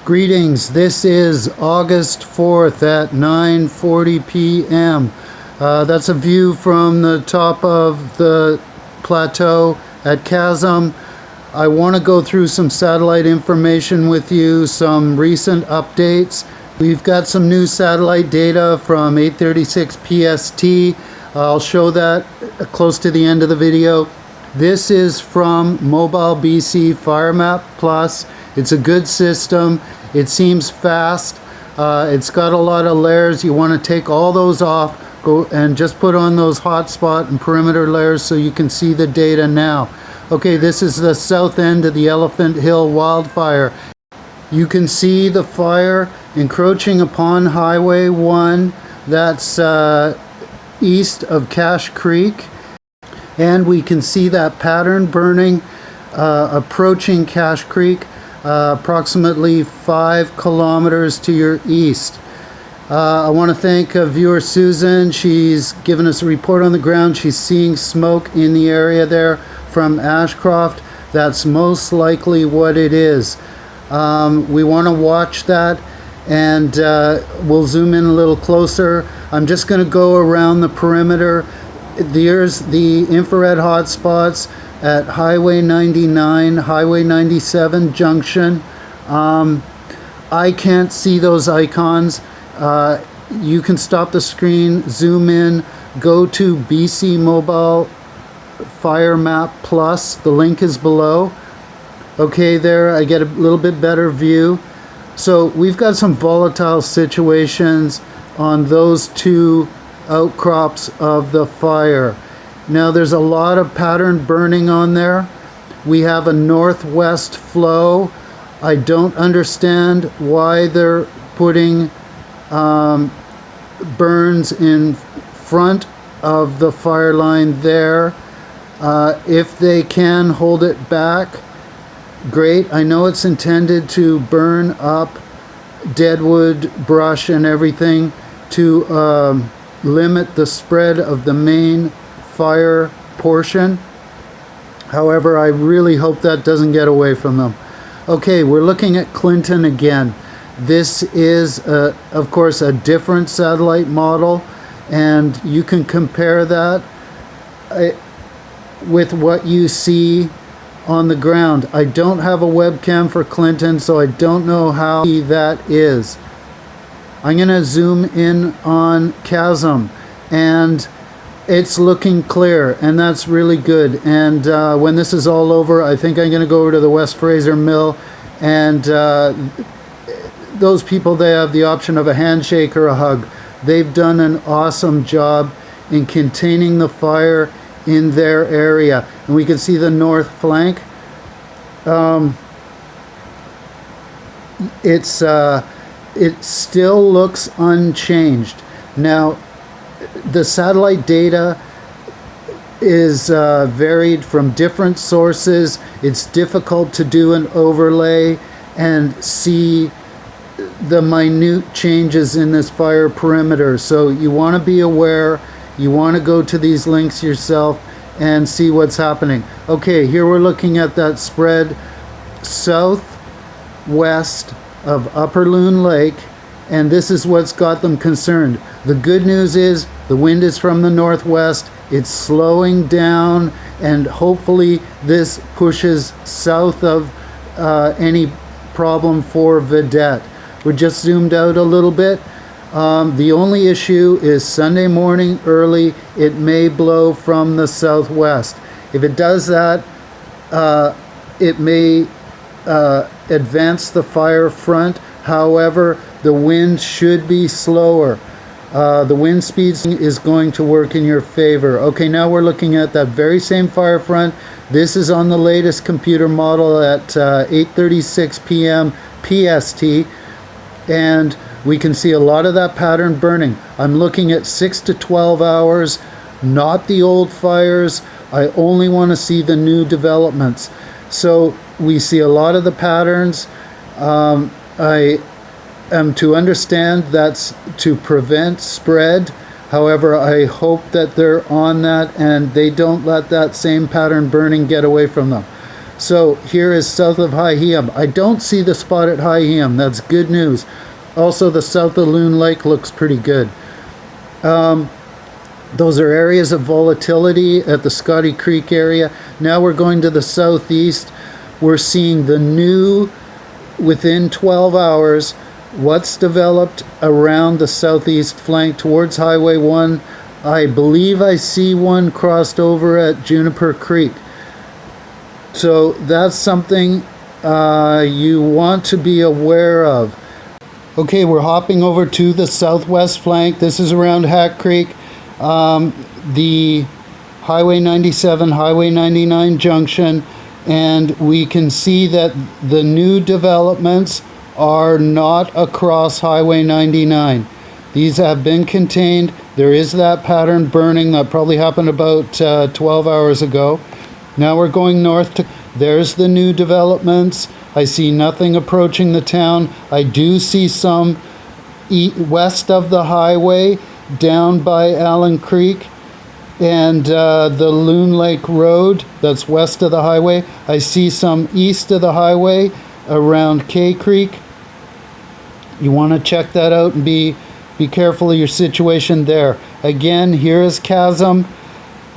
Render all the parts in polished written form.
Greetings, this is August 4th at 9:40 p.m. That's a view from the top of the plateau at Chasm. I want to go through some satellite information with you, some recent updates. We've got some new satellite data from 8:36 PST. I'll show that close to the end of the video. This is from Mobile BC FireMap Plus. It's a good system. It seems fast. It's got a lot of layers. You want to take all those off, go and just put on those hotspot and perimeter layers so you can see the data now. Okay, this is the south end of the Elephant Hill wildfire. You can see the fire encroaching upon Highway 1. That's east of Cache Creek. And we can see that pattern burning approaching Cache Creek, approximately 5 kilometers to your east. I want to thank viewer Susan. She's given us a report on the ground. She's seeing smoke in the area there from Ashcroft. That's most likely what it is. We want to watch that, and we'll zoom in a little closer. I'm just going to go around the perimeter. There's the infrared hotspots at Highway 99, Highway 97 junction. I can't see those icons. You can stop the screen, zoom in, go to BC Mobile Fire Map Plus. The link is below. Okay, there I get a little bit better view. So we've got some volatile situations on those two outcrops of the fire. Now there's a lot of pattern burning on there. We have a northwest flow. I don't understand why they're putting burns in front of the fire line there. If they can hold it back, great. I know it's intended to burn up deadwood, brush and everything to limit the spread of the main fire portion. However, I really hope that doesn't get away from them. Okay, we're looking at Clinton again. This is, of course, a different satellite model, and you can compare that with what you see on the ground. I don't have a webcam for Clinton, so I don't know how that is. I'm going to zoom in on Chasm, and it's looking clear, and that's really good. And when this is all over, I think I'm going to go over to the West Fraser Mill, and those people, they have the option of a handshake or a hug. They've done an awesome job in containing the fire in their area. And we can see the north flank. It still looks unchanged. Now, the satellite data is varied from different sources. It's difficult to do an overlay and see the minute changes in this fire perimeter. So you want to be aware. You want to go to these links yourself and see what's happening. Okay, here we're looking at that spread southwest of Upper Loon Lake, and this is what's got them concerned. The good news is the wind is from the northwest. It's slowing down, and hopefully this pushes south of any problem for Vedette. We're just zoomed out a little bit. The only issue is Sunday morning early, it may blow from the southwest. If it does that, it may advance the fire front. However, the wind should be slower. The wind speed is going to work in your favor. Okay, now we're looking at that very same fire front. This is on the latest computer model at 8:36 p.m. PST, and we can see a lot of that pattern burning. I'm looking at 6 to 12 hours, not the old fires. I only want to see the new developments. So we see a lot of the patterns. I am to understand that's to prevent spread. However, I hope that they're on that and they don't let that same pattern burning get away from them. So here is south of Hihium. I don't see the spot at Hihium. That's good news. Also, the south of Loon Lake looks pretty good. Those are areas of volatility at the Scotty Creek area. Now we're going to the southeast. We're seeing the new, within 12 hours, what's developed around the southeast flank towards Highway 1. I believe I see one crossed over at Juniper Creek. So that's something you want to be aware of. Okay, we're hopping over to the southwest flank. This is around Hat Creek. The Highway 97, Highway 99 junction, and we can see that the new developments are not across Highway 99. These have been contained. There is that pattern burning that probably happened about 12 hours ago. Now we're going north to, there's the new developments. I see nothing approaching the town. I do see some west of the highway down by Allen Creek and the Loon Lake Road that's west of the highway. I see some east of the highway around K Creek. You want to check that out and be careful of your situation there. Again, here is Chasm.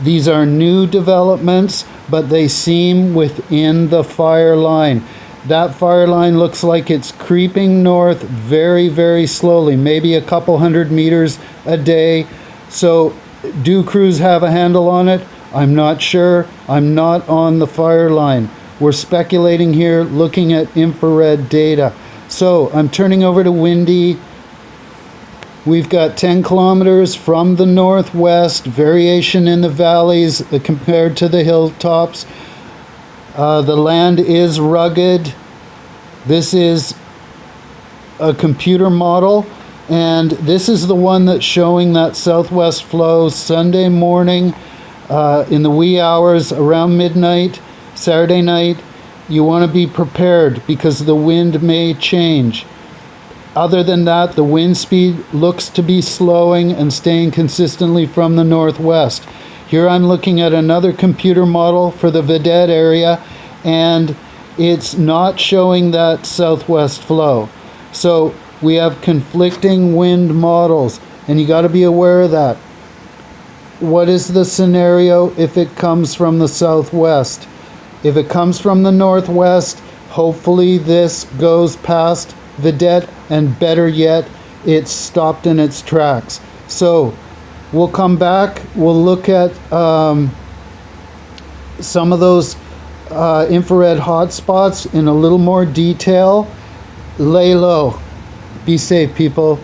These are new developments, but they seem within the fire line. That fire line looks like it's creeping north very, very slowly, maybe a couple 100 meters a day. So do crews have a handle on it? I'm not sure. I'm not on the fire line. We're speculating here, looking at infrared data. So I'm turning over to Windy. We've got 10 kilometers from the northwest, variation in the valleys compared to the hilltops. The land is rugged. This is a computer model, and this is the one that's showing that southwest flow Sunday morning in the wee hours around midnight, Saturday night. You want to be prepared because the wind may change. Other than that, the wind speed looks to be slowing and staying consistently from the northwest. Here I'm looking at another computer model for the Vedette area, and it's not showing that southwest flow. So we have conflicting wind models, and you got to be aware of that. What is the scenario if it comes from the southwest? If it comes from the northwest, hopefully this goes past Vedette, and better yet, it's stopped in its tracks. So we'll come back, we'll look at some of those infrared hotspots in a little more detail. Lay low. Be safe, people.